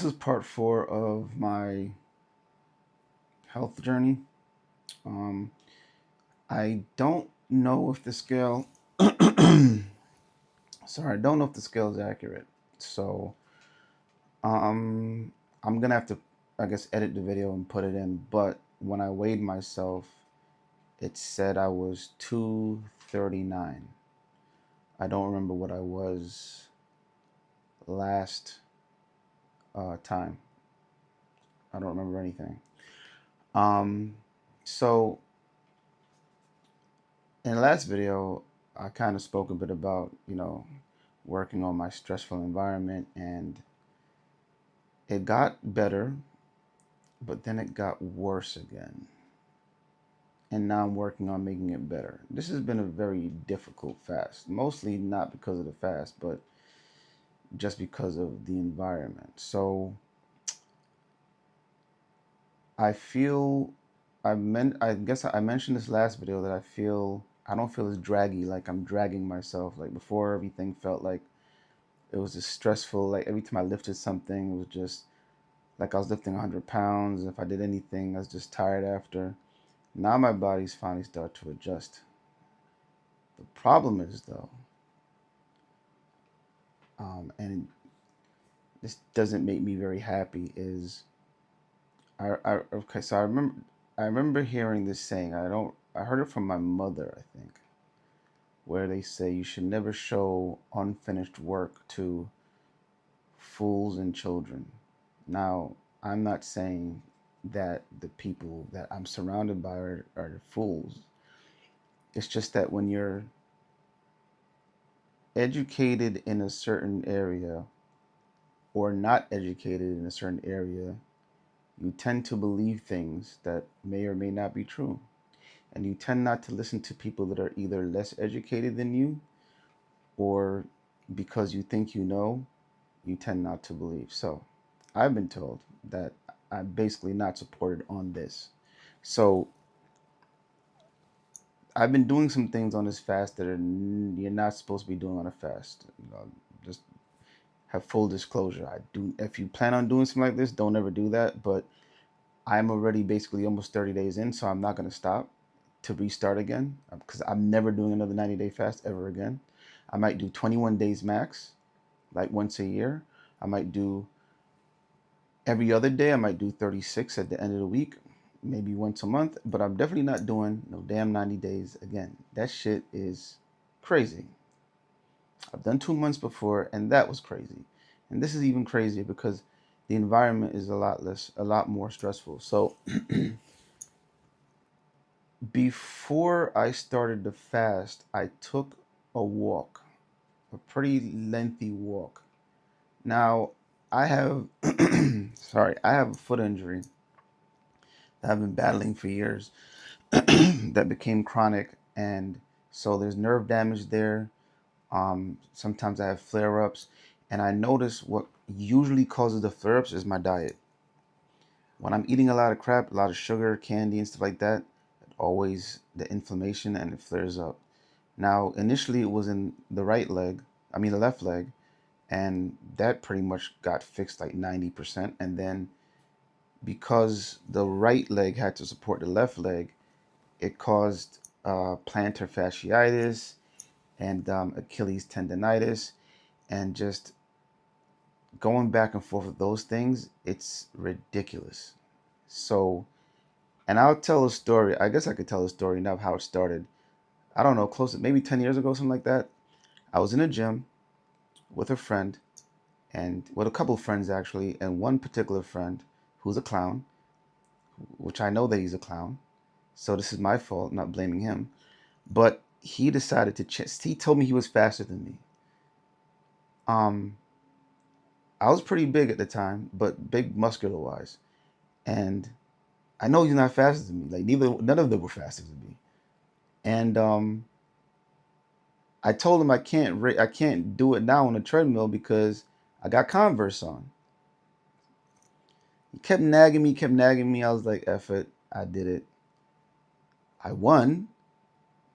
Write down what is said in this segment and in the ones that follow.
this is part 4 of my health journey. Um, I don't know if the scale, sorry, I don't know if the scale is accurate. So, um, I'm gonna have to, I guess, edit the video and put it in. But when I weighed myself, it said I was 239. I don't remember what I was last time. I don't remember anything. Um, so in the last video, I kind of spoke a bit about, working on my stressful environment, and it got better, but then it got worse again. And now I'm working on making it better. This has been a very difficult fast, mostly not because of the fast, but just because of the environment. So I feel I guess I mentioned this last video that I don't feel as draggy, like I'm dragging myself. Like before, everything felt like it was just stressful. Like every time I lifted something, it was just like I was lifting 100 pounds. If I did anything, I was just tired after. Now my body's finally start to adjust. The problem is though, and this doesn't make me very happy. Is okay? So I remember hearing this saying. I heard it from my mother, I think, where they say you should never show unfinished work to fools and children. Now, I'm not saying that the people that I'm surrounded by are fools. It's just that when you're educated in a certain area or not educated in a certain area, you tend to believe things that may or may not be true. And you tend not to listen to people that are either less educated than you, or because you think you know, you tend not to believe. So I've been told that I'm basically not supported on this. So I've been doing some things on this fast that you're not supposed to be doing on a fast. Just have full disclosure. I do. If you plan on doing something like this, don't ever do that. But I'm already basically almost 30 days in, so I'm not gonna stop to restart again because I'm never doing another 90-day fast ever again. I might do 21 days max, like once a year. I might do every other day. I might do 36 at the end of the week, maybe once a month, but I'm definitely not doing no damn 90 days again. That shit is crazy. I've done 2 months before, and that was crazy. And this is even crazier because the environment is a lot more stressful. So before I started the fast, I took a walk, a pretty lengthy walk. Now, I have, sorry, I have a foot injury that I've been battling for years that became chronic. And so there's nerve damage there. Sometimes I have flare ups. And I notice what usually causes the flare ups is my diet. When I'm eating a lot of crap, a lot of sugar, candy, and stuff like that, always the inflammation and it flares up. Now, initially it was in the right leg, I mean the left leg, and that pretty much got fixed like 90%. And then because the right leg had to support the left leg, it caused plantar fasciitis and Achilles tendonitis, and just going back and forth with those things, it's ridiculous. So, and I'll tell a story. I guess I could tell a story now of how it started. I don't know, close to maybe 10 years ago, something like that. I was in a gym with a friend, and with a couple of friends actually, and one particular friend who's a clown, which I know that he's a clown. So this is my fault, not blaming him. But he decided to he told me he was faster than me. Um, I was pretty big at the time, but big muscular wise. And I know he's not faster than me. Like none of them were faster than me. And I told him I can't do it now on a treadmill because I got Converse on. He kept nagging me, kept nagging me. I was like, F it, I did it. I won,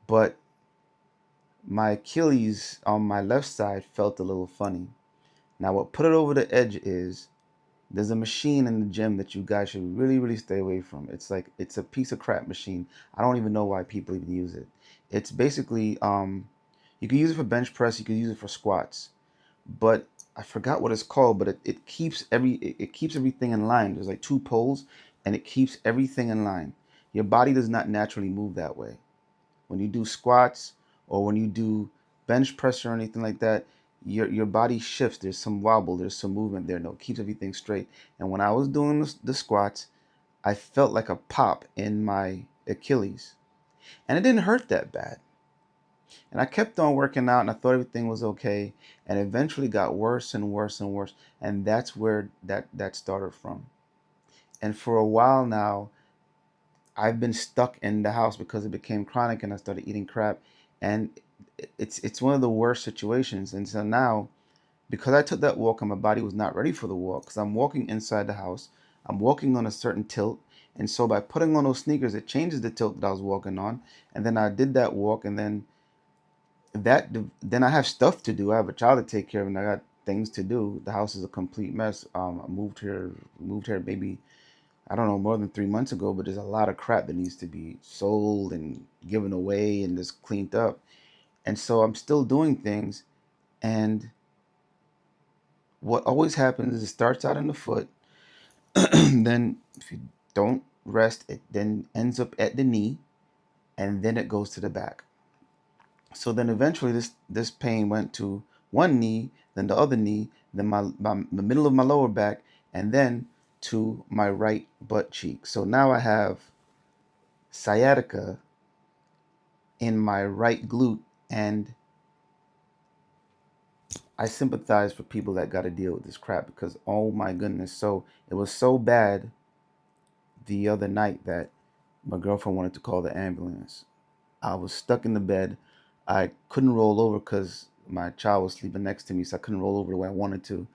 but my Achilles on my left side felt a little funny. Now, what put it over the edge is There's a machine in the gym that you guys should really, really stay away from. It's like it's a piece of crap machine. I don't even know why people even use it. It's basically you can use it for bench press, you can use it for squats, but I forgot what it's called. But it keeps it keeps everything in line. There's like two poles, and it keeps everything in line. Your body does not naturally move that way. When you do squats or when you do bench press or anything like that, your body shifts. There's some wobble. There's some movement there. No, it keeps everything straight. And when I was doing the squats, I felt like a pop in my Achilles, and it didn't hurt that bad. And I kept on working out, and I thought everything was okay, and eventually got worse and worse and worse. And that's where that started from. And for a while now, I've been stuck in the house because it became chronic, and I started eating crap, and it's one of the worst situations. And so now, because I took that walk and my body was not ready for the walk, because I'm walking inside the house, I'm walking on a certain tilt, and so by putting on those sneakers, it changes the tilt that I was walking on, and then I did that walk, and that then I have stuff to do. I have a child to take care of, and I got things to do. The house is a complete mess. I moved here maybe I don't know, more than 3 months ago, but there's a lot of crap that needs to be sold and given away and just cleaned up. And so I'm still doing things. And what always happens is it starts out in the foot. Then, if you don't rest, it then ends up at the knee and then it goes to the back. So then eventually this pain went to one knee, then the other knee, then the middle of my lower back, and then to my right butt cheek. So now I have sciatica in my right glute, and I sympathize for people that got to deal with this crap because oh my goodness. So it was so bad the other night that my girlfriend wanted to call the ambulance. I was stuck in the bed. I couldn't roll over because my child was sleeping next to me, so I couldn't roll over the way I wanted to.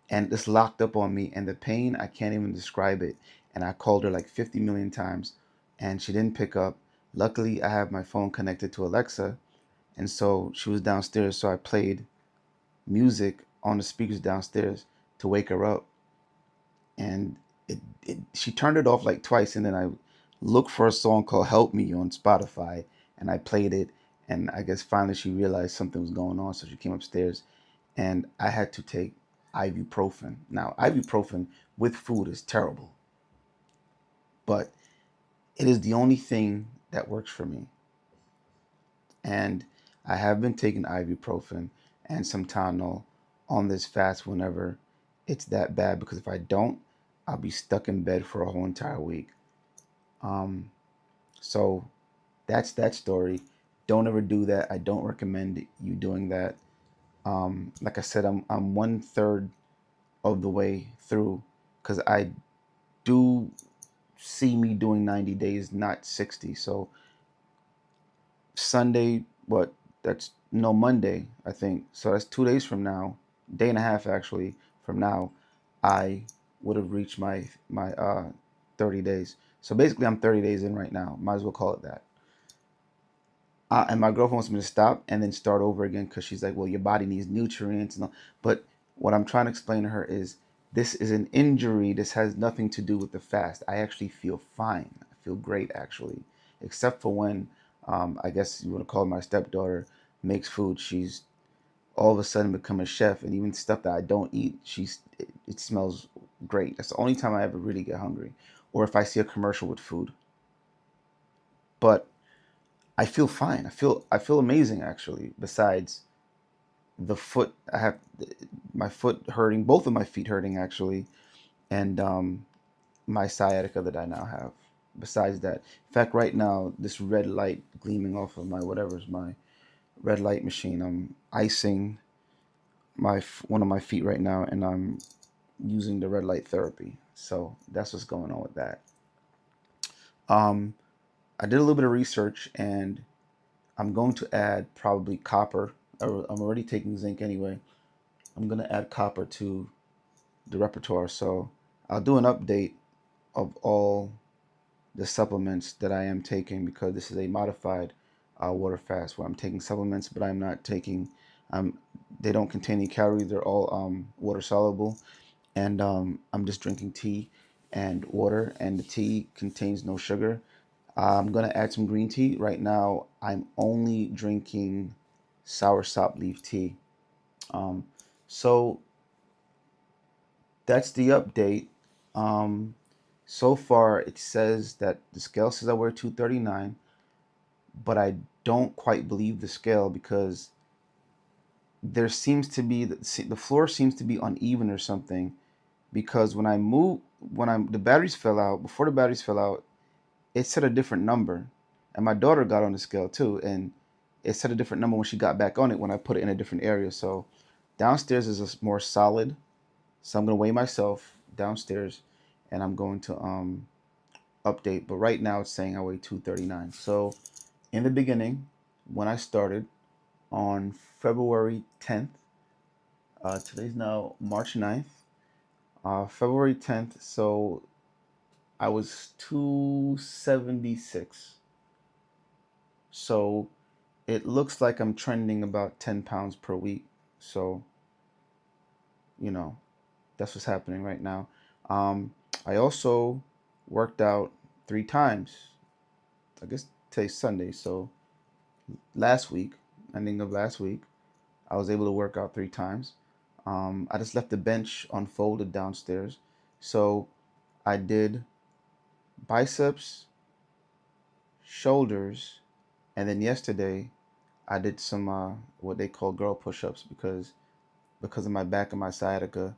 And this locked up on me, and the pain, I can't even describe it. And I called her like 50 million times, and she didn't pick up. Luckily, I have my phone connected to Alexa, and so she was downstairs, so I played music on the speakers downstairs to wake her up. And she turned it off like twice, and then I looked for a song called Help Me on Spotify, and I played it. And I guess finally she realized something was going on, so she came upstairs, and I had to take ibuprofen. Now, ibuprofen with food is terrible, but it is the only thing that works for me. And I have been taking ibuprofen and some Tylenol on this fast whenever it's that bad, because if I don't, I'll be stuck in bed for a whole entire week. Um, so that's that story. Don't ever do that. I don't recommend you doing that. Like I said, I'm 1/3 of the way through because I do see me doing 90 days, not 60. So Sunday, what? That's no Monday, I think. So that's 2 days from now, day and a half actually from now, I would have reached my 30 days. So basically, I'm 30 days in right now. Might as well call it that. And my girlfriend wants me to stop and then start over again because she's like, "Well, your body needs nutrients." And all. But what I'm trying to explain to her is this is an injury. This has nothing to do with the fast. I actually feel fine. I feel great actually, except for when I guess you want to call my stepdaughter makes food. She's all of a sudden become a chef, and even stuff that I don't eat, it smells great. That's the only time I ever really get hungry, or if I see a commercial with food. But I feel fine. I feel amazing actually. Besides the foot, I have my foot hurting, both of my feet hurting actually, and my sciatica that I now have. Besides that, in fact, right now this red light gleaming off of my whatever's my red light machine. I'm icing one of my feet right now, and I'm using the red light therapy. So that's what's going on with that. Um, I did a little bit of research, and I'm going to add probably copper. I'm already taking zinc anyway. I'm going to add copper to the repertoire. So I'll do an update of all the supplements that I am taking, because this is a modified water fast where I'm taking supplements, but I'm not taking. Um, they don't contain any calories. They're all water soluble, and I'm just drinking tea and water, and the tea contains no sugar. I'm gonna add some green tea. Right now, I'm only drinking sour sop leaf tea. Um, so that's the update. Um, so far, it says that the scale says I weigh 239, but I don't quite believe the scale because there seems to be the floor seems to be uneven or something. Because when I moved, when I the batteries fell out, before the batteries fell out, it said a different number, and my daughter got on the scale too, and it said a different number when she got back on it when I put it in a different area. So downstairs is a more solid. So I'm gonna weigh myself downstairs, and I'm going to update. But right now it's saying I weigh 239. So in the beginning, when I started on February 10th, today's now March 9th. February 10th, so I was 276. So it looks like I'm trending about 10 pounds per week. So, you know, that's what's happening right now. Um, I also worked out 3 times. I guess today's Sunday. So last week, ending of last week, I was able to work out 3 times. I just left the bench unfolded downstairs. So I did biceps, shoulders, and then yesterday I did some what they call girl push-ups because of my back and my sciatica,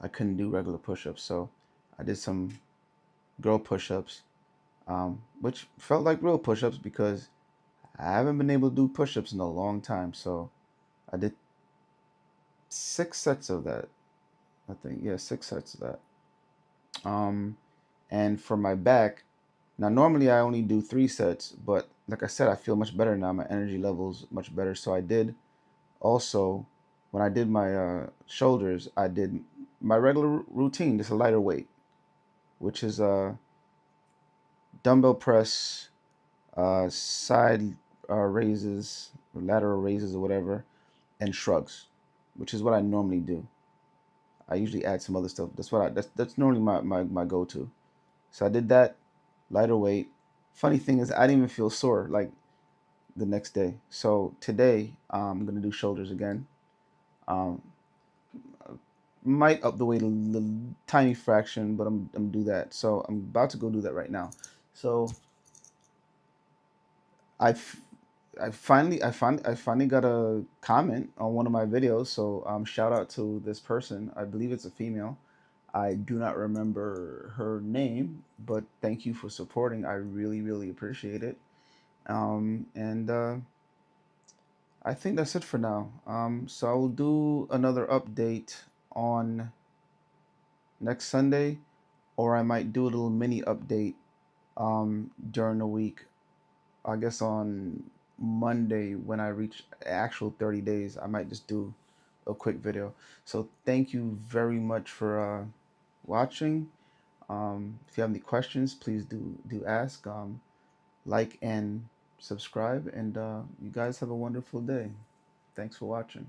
I couldn't do regular push-ups. So I did some girl push-ups, which felt like real push-ups because I haven't been able to do push-ups in a long time. So I did 6 sets of that. I think, yeah, 6 sets of that. Um, and for my back, now normally I only do 3 sets, but like I said, I feel much better now. My energy levels much better. So I did also, when I did my shoulders, I did my regular routine, just a lighter weight, which is dumbbell press, side raises, or lateral raises, or whatever, and shrugs, which is what I normally do. I usually add some other stuff. That's normally my go-to. So I did that, lighter weight. Funny thing is, I didn't even feel sore like the next day. So today I'm gonna do shoulders again. Um, might up the weight a little tiny fraction, but I'm do that. So I'm about to go do that right now. So I've I finally got a comment on one of my videos. So shout out to this person. I believe it's a female. I do not remember her name, but thank you for supporting. I really appreciate it. And I think that's it for now. So I will do another update on next Sunday, or I might do a little mini update during the week. I guess on Monday when I reach actual 30 days, I might just do a quick video. So thank you very much for watching. If you have any questions, please do ask. Like and subscribe, and you guys have a wonderful day. Thanks for watching.